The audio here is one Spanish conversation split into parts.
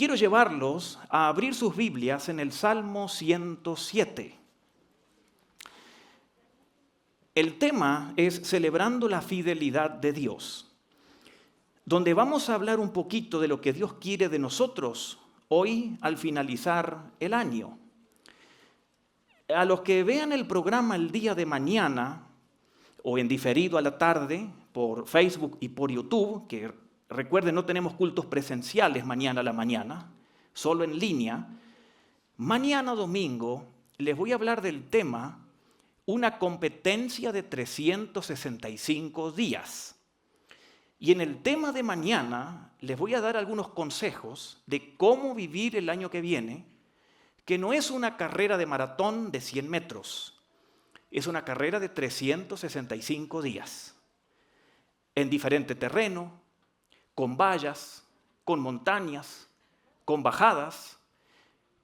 quiero llevarlos a abrir sus Biblias en el Salmo 107. El tema es celebrando la fidelidad de Dios, donde vamos a hablar un poquito de lo que Dios quiere de nosotros hoy al finalizar el año. A los que vean el programa el día de mañana o en diferido a la tarde por Facebook y por YouTube, que recuerden no tenemos cultos presenciales mañana a la mañana, solo en línea, mañana domingo les voy a hablar del tema una competencia de 365 días. Y en el tema de mañana les voy a dar algunos consejos de cómo vivir el año que viene, que no es una carrera de maratón de 100 metros, es una carrera de 365 días, en diferente terreno, con vallas, con montañas, con bajadas,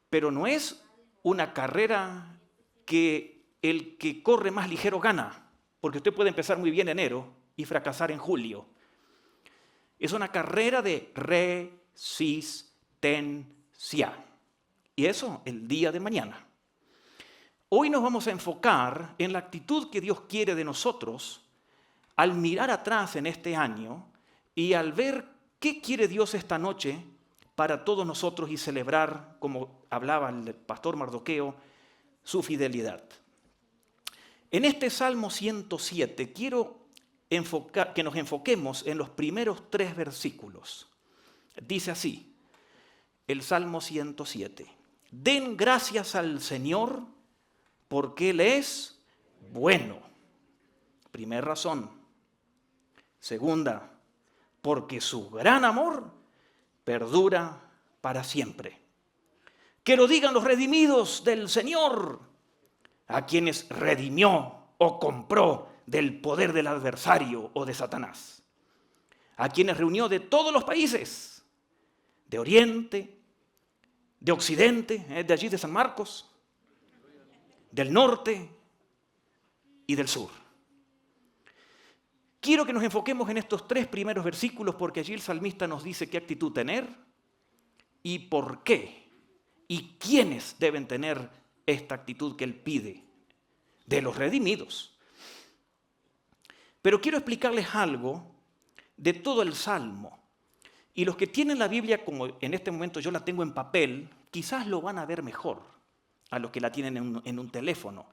pero no es una carrera que el que corre más ligero gana, porque usted puede empezar muy bien en enero y fracasar en julio. Es una carrera de resistencia. Y eso el día de mañana. Hoy nos vamos a enfocar en la actitud que Dios quiere de nosotros al mirar atrás en este año y al ver qué quiere Dios esta noche para todos nosotros y celebrar, como hablaba el pastor Mardoqueo, su fidelidad. En este Salmo 107 quiero que nos enfoquemos en los primeros 3 versículos. Dice así, el Salmo 107. Den gracias al Señor porque Él es bueno. Primera razón. Segunda, porque su gran amor perdura para siempre. Que lo digan los redimidos del Señor, a quienes redimió o compró del poder del adversario o de Satanás. A quienes reunió de todos los países, de Oriente, de Occidente, de allí de San Marcos, del norte y del sur. Quiero que nos enfoquemos en estos 3 primeros versículos porque allí el salmista nos dice qué actitud tener y por qué y quiénes deben tener esta actitud que él pide de los redimidos. Pero quiero explicarles algo de todo el Salmo. Y los que tienen la Biblia, como en este momento yo la tengo en papel, quizás lo van a ver mejor a los que la tienen en un teléfono.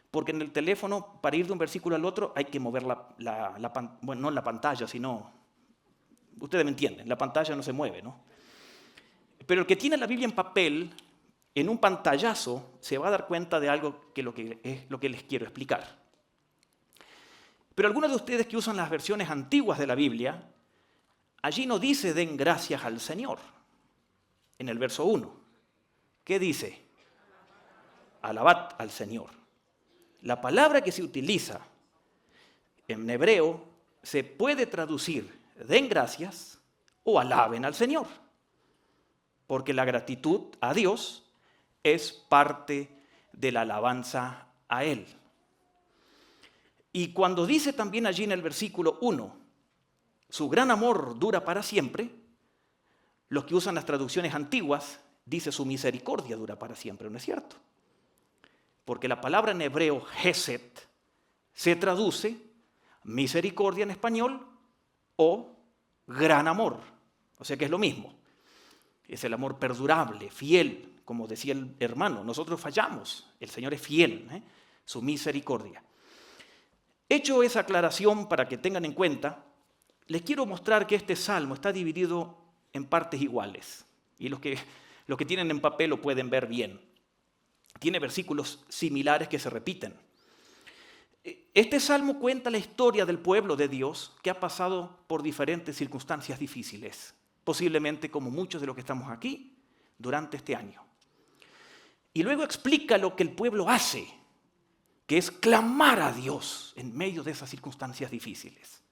Porque en el teléfono, para ir de un versículo al otro, hay que mover bueno, no la pantalla, sino, ustedes me entienden, la pantalla no se mueve, ¿no? Pero el que tiene la Biblia en papel, en un pantallazo, se va a dar cuenta de algo que es lo que les quiero explicar. Pero algunos de ustedes que usan las versiones antiguas de la Biblia, allí no dice den gracias al Señor, en el verso 1. ¿Qué dice? Alabad al Señor. La palabra que se utiliza en hebreo se puede traducir den gracias o alaben al Señor, porque la gratitud a Dios es parte de la alabanza a Él. Y cuando dice también allí en el versículo 1, su gran amor dura para siempre, los que usan las traducciones antiguas, dice su misericordia dura para siempre, ¿no es cierto? Porque la palabra en hebreo, Hesed, se traduce misericordia en español o gran amor. O sea que es lo mismo. Es el amor perdurable, fiel, como decía el hermano. Nosotros fallamos, el Señor es fiel, su misericordia. Hecho esa aclaración para que tengan en cuenta, les quiero mostrar que este salmo está dividido en partes iguales. Y los que tienen en papel lo pueden ver bien. Tiene versículos similares que se repiten. Este salmo cuenta la historia del pueblo de Dios que ha pasado por diferentes circunstancias difíciles, posiblemente como muchos de los que estamos aquí durante este año. Y luego explica lo que el pueblo hace, que es clamar a Dios en medio de esas circunstancias difíciles.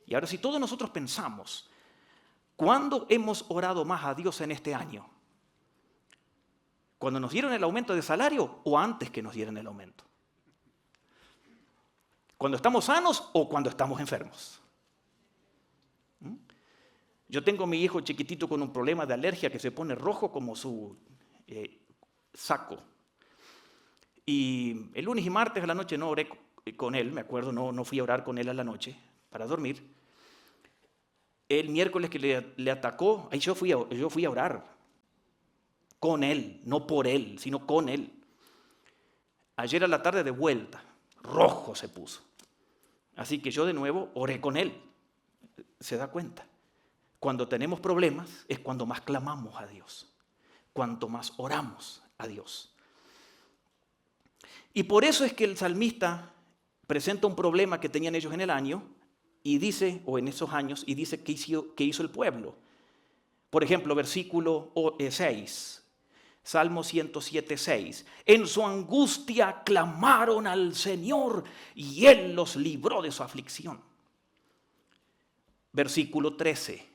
Y ahora si todos nosotros pensamos, ¿cuándo hemos orado más a Dios en este año? ¿Cuando nos dieron el aumento de salario o antes que nos dieran el aumento? ¿Cuando estamos sanos o cuando estamos enfermos? Yo tengo a mi hijo chiquitito con un problema de alergia que se pone rojo como su saco. Y el lunes y martes a la noche no oré con él, me acuerdo, no fui a orar con él a la noche para dormir. El miércoles que le atacó, ahí yo fui a orar con él, no por él, sino con él. Ayer a la tarde de vuelta, rojo se puso. Así que yo de nuevo oré con él. ¿Se da cuenta? Cuando tenemos problemas es cuando más clamamos a Dios, cuanto más oramos a Dios. Y por eso es que el salmista presenta un problema que tenían ellos en el año y dice, o en esos años, y dice qué hizo el pueblo. Por ejemplo, versículo 6, Salmo 107, 6. En su angustia clamaron al Señor y Él los libró de su aflicción. Versículo 13.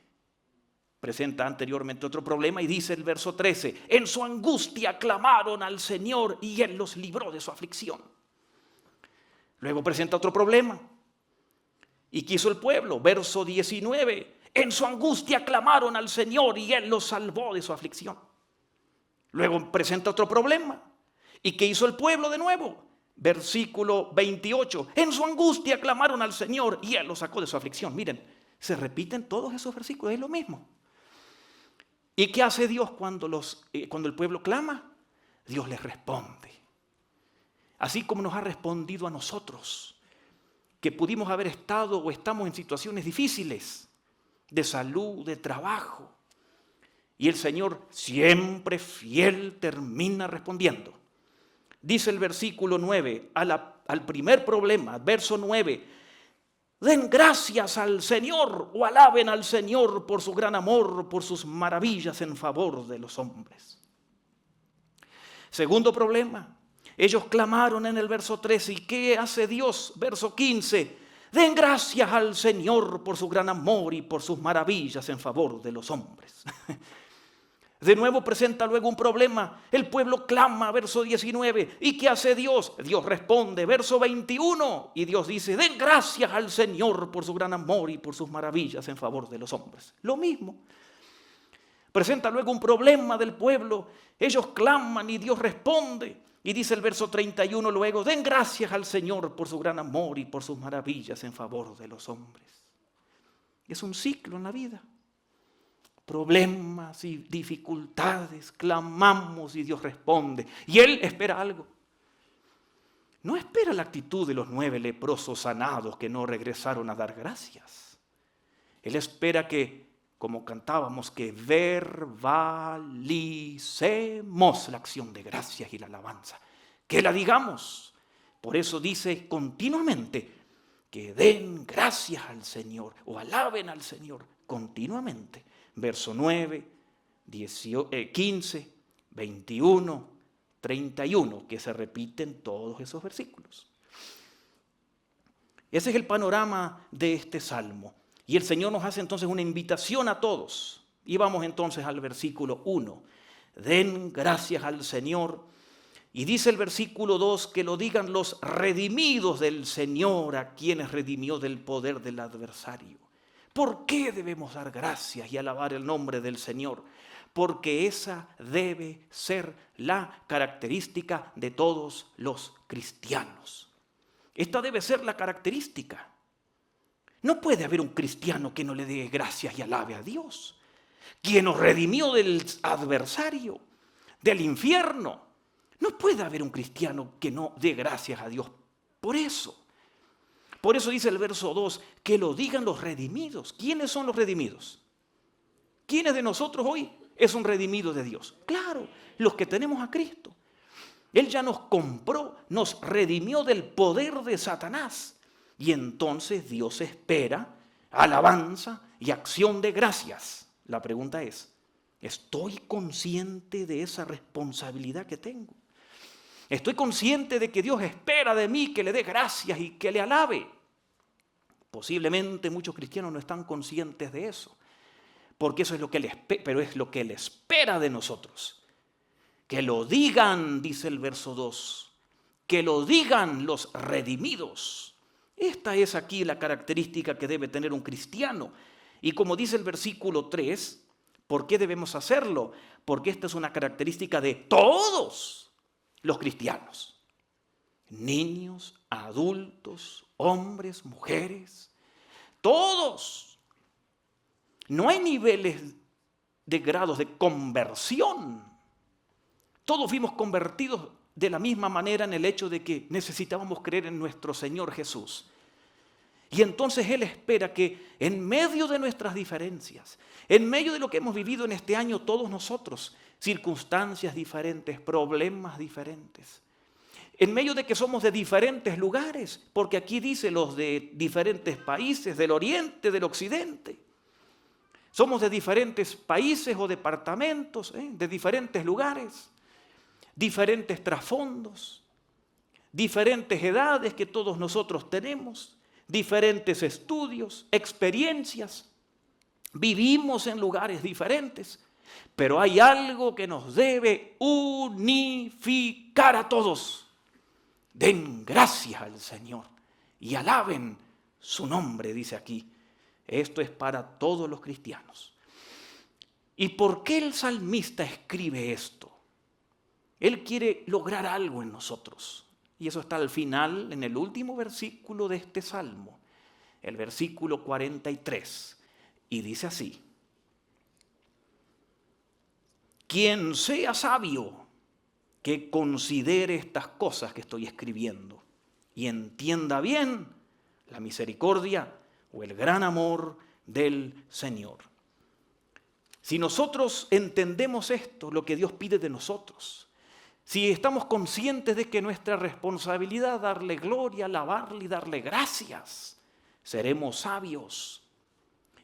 Presenta anteriormente otro problema y dice el verso 13, en su angustia clamaron al Señor y Él los libró de su aflicción. Luego presenta otro problema. ¿Y qué hizo el pueblo? Verso 19, en su angustia clamaron al Señor y Él los salvó de su aflicción. Luego presenta otro problema. ¿Y qué hizo el pueblo de nuevo? Versículo 28, en su angustia clamaron al Señor y Él los sacó de su aflicción. Miren, se repiten todos esos versículos, es lo mismo. ¿Y qué hace Dios cuando el pueblo clama? Dios les responde. Así como nos ha respondido a nosotros, que pudimos haber estado o estamos en situaciones difíciles, de salud, de trabajo. Y el Señor, siempre fiel, termina respondiendo. Dice el versículo 9, al primer problema, verso 9, den gracias al Señor o alaben al Señor por su gran amor, por sus maravillas en favor de los hombres. Segundo problema, ellos clamaron en el verso 13. ¿Y qué hace Dios? Verso 15, den gracias al Señor por su gran amor y por sus maravillas en favor de los hombres. De nuevo presenta luego un problema. El pueblo clama, verso 19. ¿Y qué hace Dios? Dios responde, verso 21. Y Dios dice, den gracias al Señor por su gran amor y por sus maravillas en favor de los hombres. Lo mismo. Presenta luego un problema del pueblo. Ellos claman y Dios responde. Y dice el verso 31 luego, den gracias al Señor por su gran amor y por sus maravillas en favor de los hombres. Es un ciclo en la vida. Problemas y dificultades, clamamos y Dios responde. Y Él espera algo. No espera la actitud de los 9 leprosos sanados que no regresaron a dar gracias. Él espera que, como cantábamos, que verbalicemos la acción de gracias y la alabanza. Que la digamos. Por eso dice continuamente que den gracias al Señor o alaben al Señor continuamente. Verso 9, 15, 21, 31, que se repiten todos esos versículos. Ese es el panorama de este salmo. Y el Señor nos hace entonces una invitación a todos. Y vamos entonces al versículo 1. Den gracias al Señor. Y dice el versículo 2 que lo digan los redimidos del Señor, a quienes redimió del poder del adversario. ¿Por qué debemos dar gracias y alabar el nombre del Señor? Porque esa debe ser la característica de todos los cristianos. Esta debe ser la característica. No puede haber un cristiano que no le dé gracias y alabe a Dios, quien nos redimió del adversario, del infierno. No puede haber un cristiano que no dé gracias a Dios por eso. Por eso dice el verso 2, que lo digan los redimidos. ¿Quiénes son los redimidos? ¿Quiénes de nosotros hoy es un redimido de Dios? Claro, los que tenemos a Cristo. Él ya nos compró, nos redimió del poder de Satanás. Y entonces Dios espera alabanza y acción de gracias. La pregunta es, ¿estoy consciente de esa responsabilidad que tengo? Estoy consciente de que Dios espera de mí que le dé gracias y que le alabe. Posiblemente muchos cristianos no están conscientes de eso, porque eso es lo que Él espera, pero es lo que Él espera de nosotros. Que lo digan, dice el verso 2, que lo digan los redimidos. Esta es aquí la característica que debe tener un cristiano. Y como dice el versículo 3, ¿por qué debemos hacerlo? Porque esta es una característica de todos los cristianos. Niños, adultos, hombres, mujeres, todos. No hay niveles de grados de conversión. Todos fuimos convertidos de la misma manera en el hecho de que necesitábamos creer en nuestro Señor Jesús. Y entonces Él espera que en medio de nuestras diferencias, en medio de lo que hemos vivido en este año todos nosotros, circunstancias diferentes, problemas diferentes, en medio de que somos de diferentes lugares, porque aquí dice los de diferentes países, del oriente, del occidente. Somos de diferentes países o departamentos, de diferentes lugares, diferentes trasfondos, diferentes edades que todos nosotros tenemos, diferentes estudios, experiencias. Vivimos en lugares diferentes, pero hay algo que nos debe unificar a todos. Den gracias al Señor y alaben su nombre, dice aquí. Esto es para todos los cristianos. ¿Y por qué el salmista escribe esto? Él quiere lograr algo en nosotros. Y eso está al final, en el último versículo de este salmo, el versículo 43. Y dice así: quien sea sabio, que considere estas cosas que estoy escribiendo y entienda bien la misericordia o el gran amor del Señor. Si nosotros entendemos esto, lo que Dios pide de nosotros, si estamos conscientes de que nuestra responsabilidad es darle gloria, alabarle y darle gracias, seremos sabios.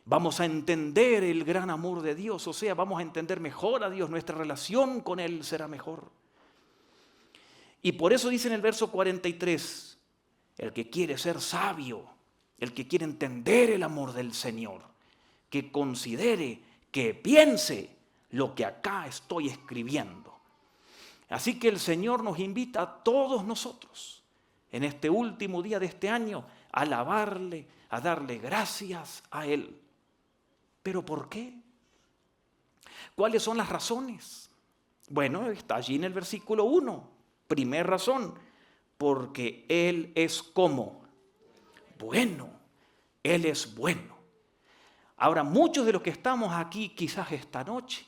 Vamos a entender el gran amor de Dios, o sea, vamos a entender mejor a Dios, nuestra relación con Él será mejor. Y por eso dice en el verso 43, el que quiere ser sabio, el que quiere entender el amor del Señor, que considere, que piense lo que acá estoy escribiendo. Así que el Señor nos invita a todos nosotros, en este último día de este año, a alabarle, a darle gracias a Él. ¿Pero por qué? ¿Cuáles son las razones? Bueno, está allí en el versículo 1. Primera razón, porque Él es como bueno. Él es bueno. Ahora, muchos de los que estamos aquí quizás esta noche,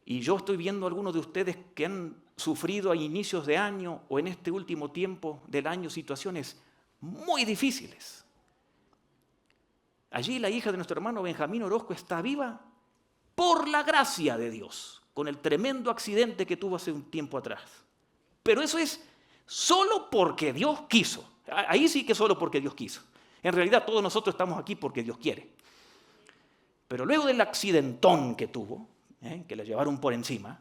y yo estoy viendo a algunos de ustedes que han sufrido a inicios de año o en este último tiempo del año situaciones muy difíciles. Allí la hija de nuestro hermano Benjamín Orozco está viva por la gracia de Dios, con el tremendo accidente que tuvo hace un tiempo atrás. Pero eso es solo porque Dios quiso. Ahí sí que solo porque Dios quiso. En realidad todos nosotros estamos aquí porque Dios quiere. Pero luego del accidentón que tuvo, que la llevaron por encima,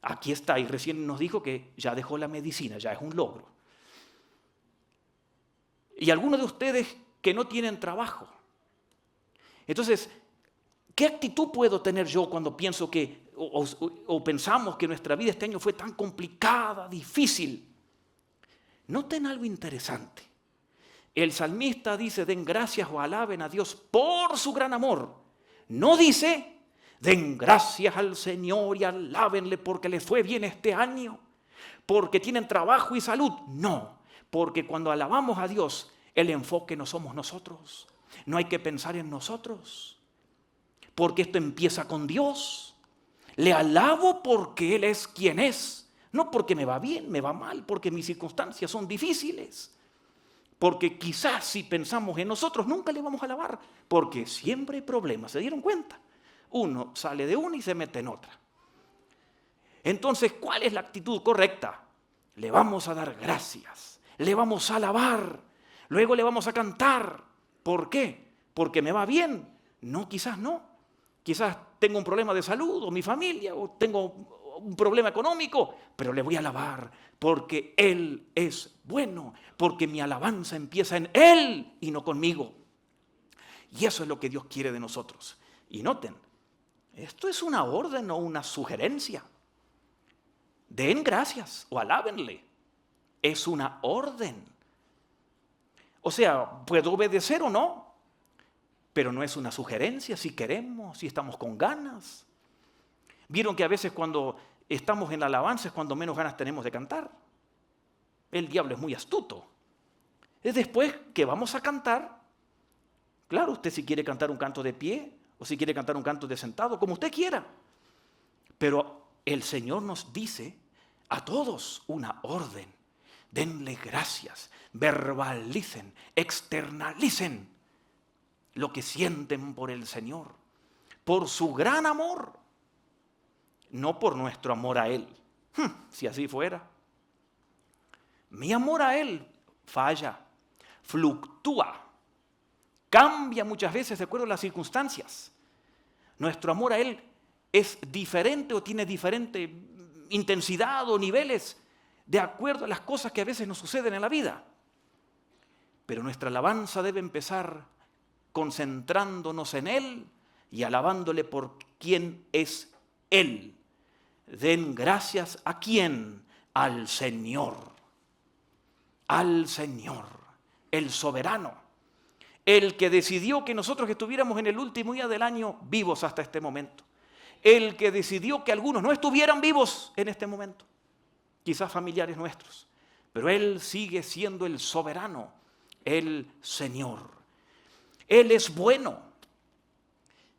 aquí está, y recién nos dijo que ya dejó la medicina, ya es un logro. Y algunos de ustedes que no tienen trabajo. Entonces, ¿qué actitud puedo tener yo cuando pienso que, o pensamos que nuestra vida este año fue tan complicada, difícil? Noten algo interesante. El salmista dice, den gracias o alaben a Dios por su gran amor. No dice, den gracias al Señor y alábenle porque les fue bien este año, porque tienen trabajo y salud. No, porque cuando alabamos a Dios, el enfoque no somos nosotros. No hay que pensar en nosotros, porque esto empieza con Dios. Le alabo porque Él es quien es, no porque me va bien, me va mal, porque mis circunstancias son difíciles. Porque quizás si pensamos en nosotros nunca le vamos a alabar, porque siempre hay problemas, ¿se dieron cuenta? Uno sale de una y se mete en otra. Entonces, ¿cuál es la actitud correcta? Le vamos a dar gracias, le vamos a alabar, luego le vamos a cantar. ¿Por qué? ¿Porque me va bien? No, quizás no. Quizás tengo un problema de salud o mi familia o tengo un problema económico, pero le voy a alabar porque Él es bueno, porque mi alabanza empieza en Él y no conmigo. Y eso es lo que Dios quiere de nosotros. Y noten, esto es una orden o una sugerencia. Den gracias o alábenle. Es una orden. O sea, ¿puedo obedecer o no? pero no es una sugerencia, si queremos, si estamos con ganas. Vieron que a veces cuando estamos en la alabanza es cuando menos ganas tenemos de cantar. El diablo es muy astuto. Es después que vamos a cantar. Claro, usted si quiere cantar un canto de pie o si quiere cantar un canto de sentado, como usted quiera. Pero el Señor nos dice a todos una orden. Denle gracias, verbalicen, externalicen lo que sienten por el Señor, por su gran amor, no por nuestro amor a Él. Si así fuera. Mi amor a Él falla, fluctúa, cambia muchas veces de acuerdo a las circunstancias. Nuestro amor a Él es diferente o tiene diferente intensidad o niveles de acuerdo a las cosas que a veces nos suceden en la vida. Pero nuestra alabanza debe empezar concentrándonos en Él y alabándole por quién es Él. Den gracias ¿a quién? Al Señor. Al Señor, el soberano, el que decidió que nosotros estuviéramos en el último día del año vivos hasta este momento. El que decidió que algunos no estuvieran vivos en este momento, quizás familiares nuestros, pero Él sigue siendo el soberano, el Señor. Él es bueno.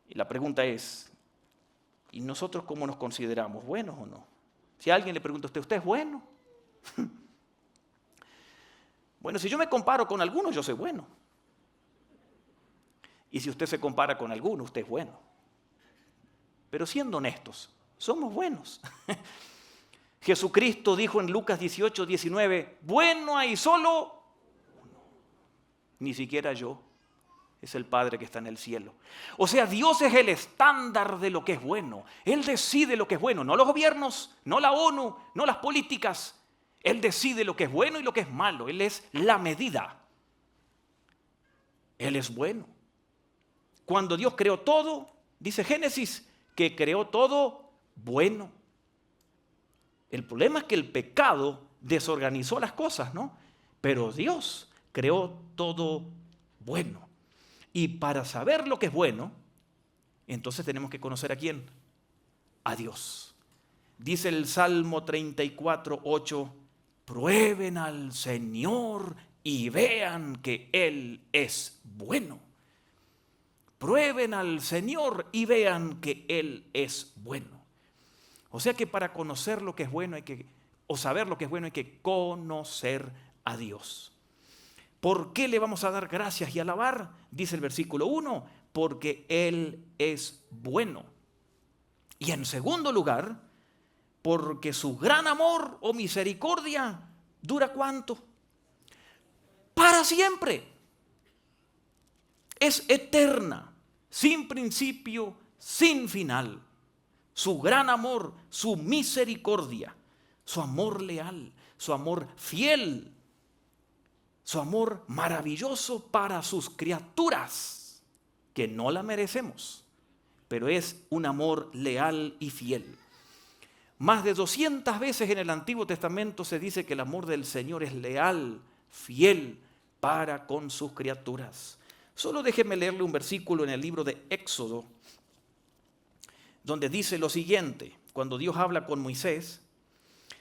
Y la pregunta es, ¿y nosotros cómo nos consideramos? ¿Buenos o no? Si a alguien le pregunta a usted, ¿usted es bueno? Bueno, si yo me comparo con algunos, yo soy bueno. Y si usted se compara con alguno, usted es bueno. Pero siendo honestos, somos buenos. Jesucristo dijo en Lucas 18, 19, bueno hay solo uno. Ni siquiera yo. Es el Padre que está en el cielo. O sea, Dios es el estándar de lo que es bueno. Él decide lo que es bueno. No los gobiernos, no la ONU, no las políticas. Él decide lo que es bueno y lo que es malo. Él es la medida. Él es bueno. Cuando Dios creó todo, dice Génesis, que creó todo bueno. El problema es que el pecado desorganizó las cosas, ¿no? Pero Dios creó todo bueno. Y para saber lo que es bueno, entonces tenemos que conocer ¿a quién? A Dios. Dice el Salmo 34, 8, prueben al Señor y vean que Él es bueno. Prueben al Señor y vean que Él es bueno. O sea que para conocer lo que es bueno o saber lo que es bueno hay que conocer a Dios. ¿Por qué le vamos a dar gracias y alabar? Dice el versículo 1, porque Él es bueno. Y en segundo lugar, porque su gran amor o misericordia dura ¿cuánto? Para siempre. Es eterna, sin principio, sin final. Su gran amor, su misericordia, su amor leal, su amor fiel, su amor maravilloso para sus criaturas, que no la merecemos, pero es un amor leal y fiel. Más de 200 veces en el Antiguo Testamento se dice que el amor del Señor es leal, fiel para con sus criaturas. Solo déjeme leerle un versículo en el libro de Éxodo, donde dice lo siguiente, cuando Dios habla con Moisés,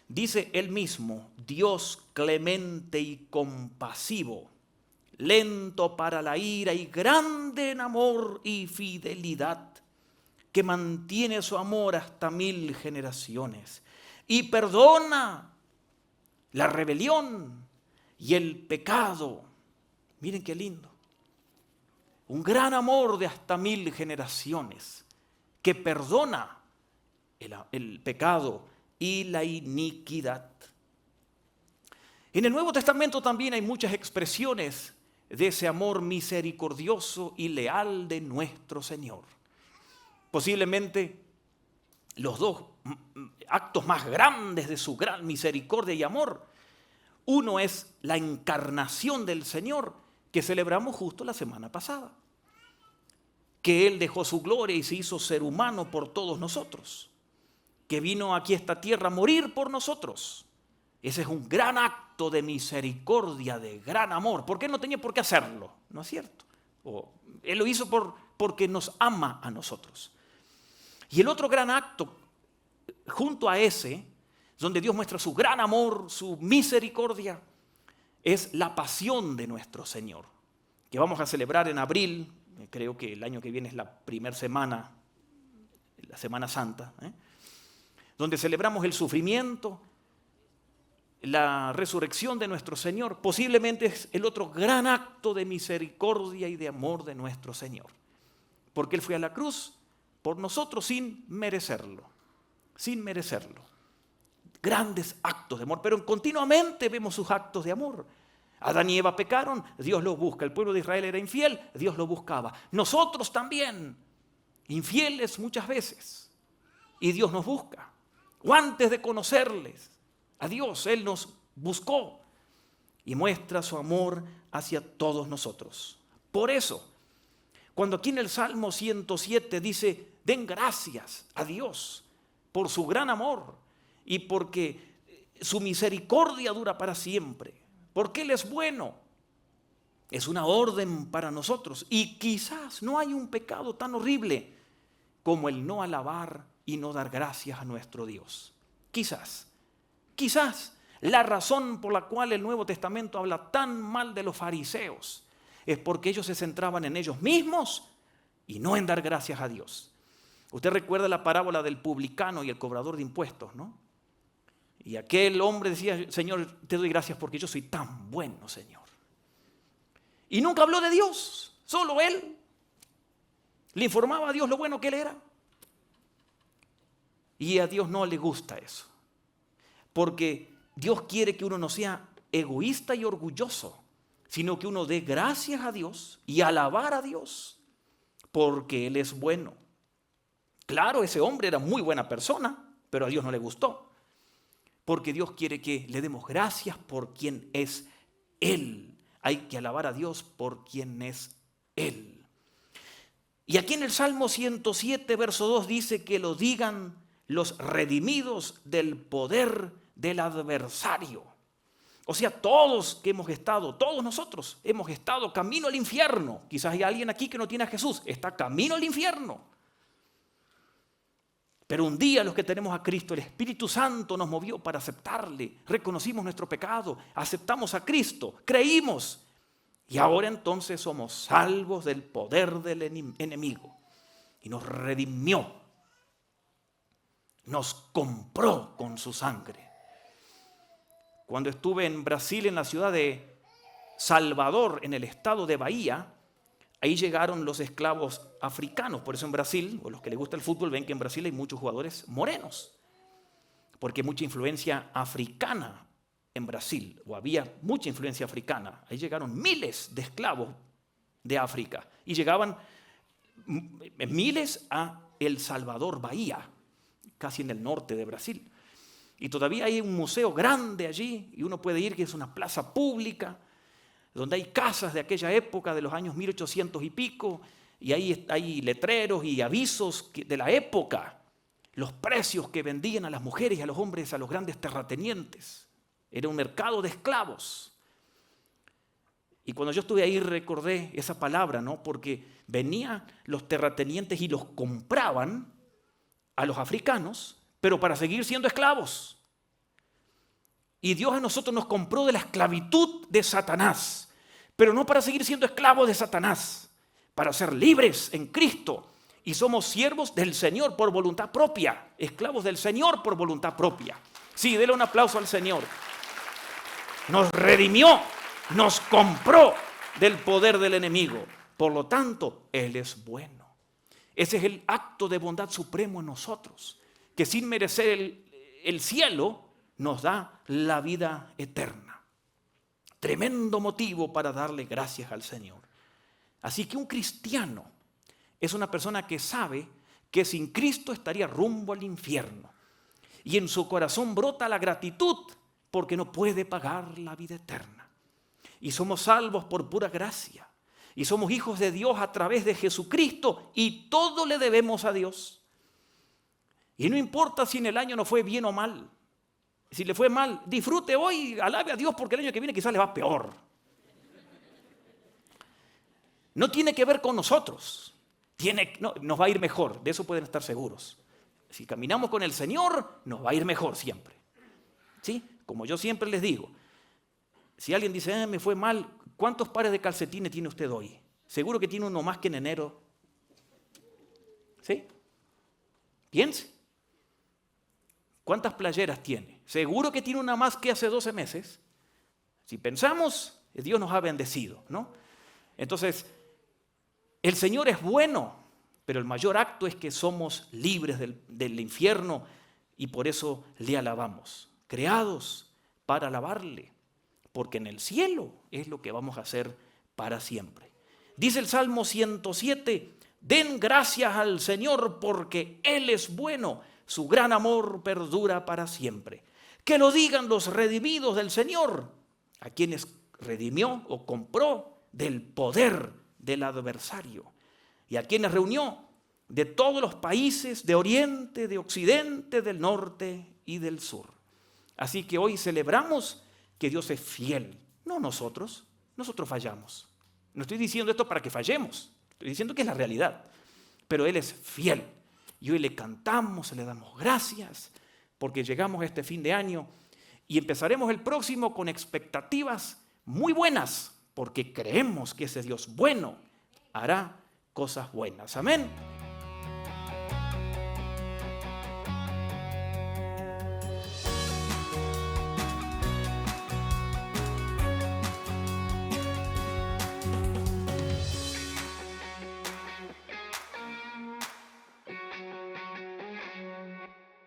dice él mismo, Dios clemente y compasivo, lento para la ira y grande en amor y fidelidad, que mantiene su amor hasta 1000 generaciones y perdona la rebelión y el pecado. Miren qué lindo. Un gran amor de hasta 1000 generaciones que perdona el pecado y la iniquidad. En el Nuevo Testamento también hay muchas expresiones de ese amor misericordioso y leal de nuestro Señor. Posiblemente los dos actos más grandes de su gran misericordia y amor. Uno es la encarnación del Señor, que celebramos justo la semana pasada. Que Él dejó su gloria y se hizo ser humano por todos nosotros. Que vino aquí a esta tierra a morir por nosotros. Ese es un gran acto de misericordia, de gran amor. ¿Por qué no tenía por qué hacerlo? ¿No es cierto? Él lo hizo porque nos ama a nosotros. Y el otro gran acto, junto a ese, donde Dios muestra su gran amor, su misericordia, es la pasión de nuestro Señor, que vamos a celebrar en abril. Creo que el año que viene es la primera semana, la Semana Santa, donde celebramos el sufrimiento, la resurrección de nuestro Señor. Posiblemente es el otro gran acto de misericordia y de amor de nuestro Señor, porque Él fue a la cruz por nosotros sin merecerlo, sin merecerlo. Grandes actos de amor, pero continuamente vemos sus actos de amor. Adán y Eva pecaron, Dios los busca. El pueblo de Israel era infiel, Dios los buscaba. Nosotros también, infieles muchas veces, y Dios nos busca. O antes de conocerles a Dios, Él nos buscó y muestra su amor hacia todos nosotros. Por eso, cuando aquí en el Salmo 107 dice, den gracias a Dios por su gran amor y porque su misericordia dura para siempre, porque Él es bueno, es una orden para nosotros. Y quizás no hay un pecado tan horrible como el no alabar y no dar gracias a nuestro Dios. Quizás la razón por la cual el Nuevo Testamento habla tan mal de los fariseos es porque ellos se centraban en ellos mismos y no en dar gracias a Dios. Usted recuerda la parábola del publicano y el cobrador de impuestos, ¿no? Y aquel hombre decía, Señor, te doy gracias porque yo soy tan bueno, Señor. Y nunca habló de Dios, solo él le informaba a Dios lo bueno que él era. Y a Dios no le gusta eso, porque Dios quiere que uno no sea egoísta y orgulloso, sino que uno dé gracias a Dios y alabar a Dios, porque Él es bueno. Claro, ese hombre era muy buena persona, pero a Dios no le gustó, porque Dios quiere que le demos gracias por quien es Él. Hay que alabar a Dios por quien es Él. Y aquí en el Salmo 107, verso 2 dice que lo digan los redimidos del poder del adversario. O sea, todos nosotros hemos estado camino al infierno. Quizás hay alguien aquí que no tiene a Jesús, está camino al infierno. Pero un día los que tenemos a Cristo, el Espíritu Santo nos movió para aceptarle. Reconocimos nuestro pecado, aceptamos a Cristo, creímos. Y ahora entonces somos salvos del poder del enemigo. Y nos redimió, nos compró con su sangre. Cuando estuve en Brasil, en la ciudad de Salvador, en el estado de Bahía, ahí llegaron los esclavos africanos. Por eso en Brasil, o los que les gusta el fútbol, ven que en Brasil hay muchos jugadores morenos, porque hay mucha influencia africana en Brasil, o había mucha influencia africana. Ahí llegaron miles de esclavos de África, y llegaban miles a El Salvador, Bahía, casi en el norte de Brasil. Y todavía hay un museo grande allí, y uno puede ir, que es una plaza pública, donde hay casas de aquella época, de los años 1800 y pico, y ahí hay letreros y avisos de la época, los precios que vendían a las mujeres y a los hombres, a los grandes terratenientes. Era un mercado de esclavos. Y cuando yo estuve ahí recordé esa palabra, ¿no? Porque venían los terratenientes y los compraban a los africanos, pero para seguir siendo esclavos. Y Dios a nosotros nos compró de la esclavitud de Satanás, pero no para seguir siendo esclavos de Satanás, para ser libres en Cristo. Y somos siervos del Señor por voluntad propia, esclavos del Señor por voluntad propia. Sí, dele un aplauso al Señor. Nos redimió, nos compró del poder del enemigo. Por lo tanto, Él es bueno. Ese es el acto de bondad supremo en nosotros, que sin merecer el cielo nos da la vida eterna. Tremendo motivo para darle gracias al Señor. Así que un cristiano es una persona que sabe que sin Cristo estaría rumbo al infierno. Y en su corazón brota la gratitud porque no puede pagar la vida eterna. Y somos salvos por pura gracia. Y somos hijos de Dios a través de Jesucristo y todo le debemos a Dios. Y no importa si en el año no fue bien o mal. Si le fue mal, disfrute hoy, alabe a Dios porque el año que viene quizás le va peor. No tiene que ver con nosotros. Nos va a ir mejor, de eso pueden estar seguros. Si caminamos con el Señor, nos va a ir mejor siempre. ¿Sí? Como yo siempre les digo, si alguien dice, me fue mal, ¿cuántos pares de calcetines tiene usted hoy? Seguro que tiene uno más que en enero. ¿Sí? Piense. ¿Cuántas playeras tiene? Seguro que tiene una más que hace 12 meses. Si pensamos, Dios nos ha bendecido, ¿no? Entonces, el Señor es bueno, pero el mayor acto es que somos libres del infierno y por eso le alabamos. Creados para alabarle, porque en el cielo es lo que vamos a hacer para siempre. Dice el Salmo 107, den gracias al Señor porque Él es bueno, su gran amor perdura para siempre. Que lo digan los redimidos del Señor, a quienes redimió o compró del poder del adversario y a quienes reunió de todos los países de oriente, de occidente, del norte y del sur. Así que hoy celebramos que Dios es fiel, no nosotros fallamos. No estoy diciendo esto para que fallemos, estoy diciendo que es la realidad, pero Él es fiel. Y hoy le cantamos, le damos gracias, porque llegamos a este fin de año y empezaremos el próximo con expectativas muy buenas, porque creemos que ese Dios bueno hará cosas buenas. Amén.